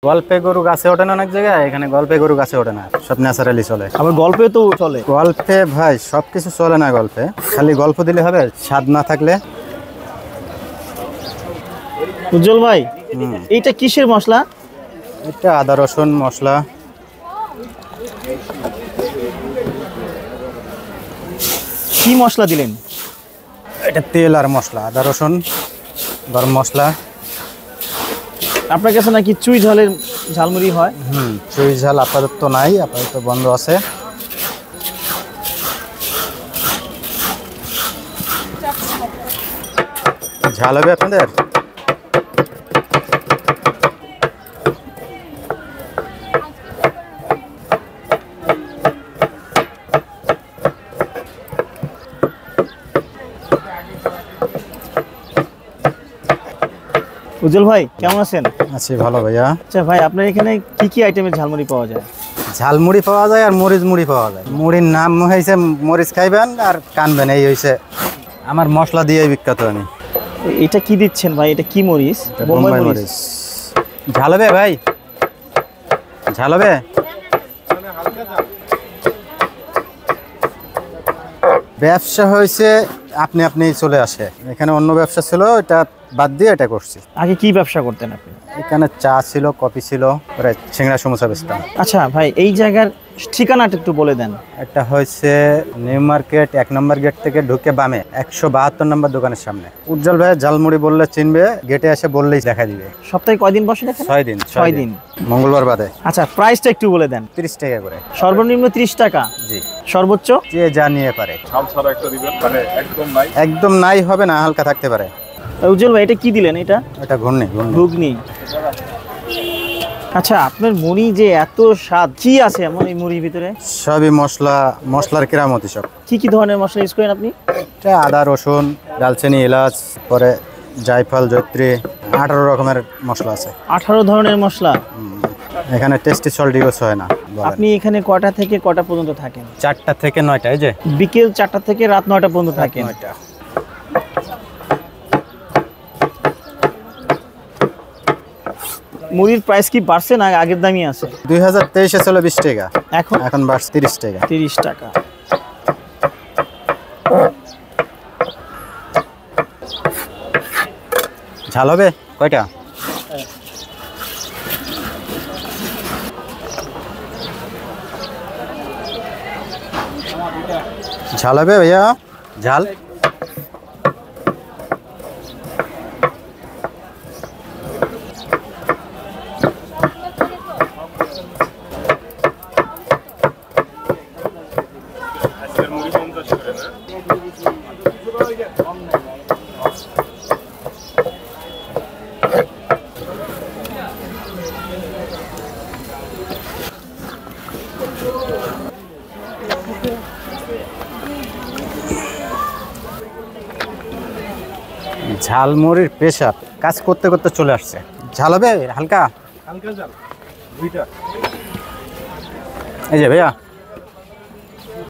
গল্পে গরু গাছে ওঠে না অনেক জায়গায়, এখানে গল্পে গরু গাছে ওঠে না, সব ন্যাচারালি চলে। আবার গল্পে তো চলে। গল্পে ভাই সবকিছু চলে না, গল্পে খালি গল্প দিলে হবে, স্বাদ না থাকলে। উজ্জ্বল ভাই, এইটা কিসের মশলা? এটা আদা রসুন মশলা। কি মশলা দিলেন? এটা তেল আর মশলা, আদা রসুন গরম মশলা। আপনার কাছে নাকি চুই ঝালের ঝালমুড়ি হয়? চুই ঝাল আপাতত নাই, আপাতত বন্ধ আছে। ঝাল হবে আপনাদের? উজ্জ্বল ভাই কেমন আছেন? আছি ভালো ভাইয়া। আচ্ছা ভাই, আপনার এখানে কি কি আইটেমের ঝালমুড়ি পাওয়া যায়? ঝালমুড়ি পাওয়া যায় আর মরিচ মুড়ি পাওয়া যায়। মুড়ির নাম হয়েছে মরিচ খাইবেন আর কানবেন, এই হয়েছে আমার মশলা দিয়ে বিখ্যাত আমি। এটা কি দিচ্ছেন ভাই? এটা কি মরিচ? বোম্বাই মরিচ। ঝাল হবে ভাই? ঝাল হবে? ব্যবসা হয়েছে আপনি আপনি চলে আসে, এখানে অন্য ব্যবসা ছিল, এটা বাদ দিয়ে এটা করছি। আগে কি ব্যবসা করতেন আপনি? এখানে চা ছিল, কফি ছিল, পরে সিংড়া সমোসা বেচতাম। আচ্ছা ভাই, এই জায়গার ঠিকানাটা একটু বলে দেন। এটা হয়েছে নিউ মার্কেট 1 নম্বর গেট থেকে ঢুকে বামে 172 নম্বর দোকানের সামনে। উজ্জ্বল ভাই ঝালমুড়ি বললে চিনবে, গেটে এসে বললেই দেখা দিবে। সপ্তাহে কয়দিন বসে দেখেন? 6 দিন। 6 দিন, মঙ্গলবার বাদে। আচ্ছা, প্রাইসটা একটু বলে দেন। 30 টাকা করে। সর্বনিম্ন 30 টাকা? জি। সর্বোচ্চ? যে যা নিয়ে পারে। ঝাল ছাড়া একটা দিবেন, মানে একদম নাই। একদম নাই হবে না, হালকা থাকতে পারে। উজ্জ্বল ভাই, এটা কি দিলেন? এটা ঘুগনি। ঘুগনি। আচ্ছা, আপনার মুড়ি যে এত স্বাদ, কি আছে এমন এই মুড়ির ভিতরে? সবই মশলার কেরামতি সব। কি কি ধরনের মশলা ইউজ করেন আপনি? এটা আদা রসুন দালচিনি এলাচ, পরে জায়ফল জয়ত্রী, 18 রকমের মশলা আছে। 18 ধরনের মশলা? এখানে টেস্টি সল্ট ইউজ হয় না। আপনি এখানে কটা থেকে কটা পর্যন্ত থাকেন? 4টা থেকে 9টা। এই যে বিকেল 4টা থেকে রাত 9টা পর্যন্ত থাকেন? 9টা। মুড়ির প্রাইস কি বাড়ছে না আগের দামই আছে? 2023-এ ছিল 20 টাকা, এখন বাড়ছে 30 টাকা। 30 টাকা। ঝাল হবে কয়টা? ঝাল হবে ভাইয়া? ঝাল ঝালমুড়ির প্রেশার কাজ করতে করতে চলে আসছে। ঝাল হবে হালকা? হালকা ঝাল 2টা। এই যে ভাইয়া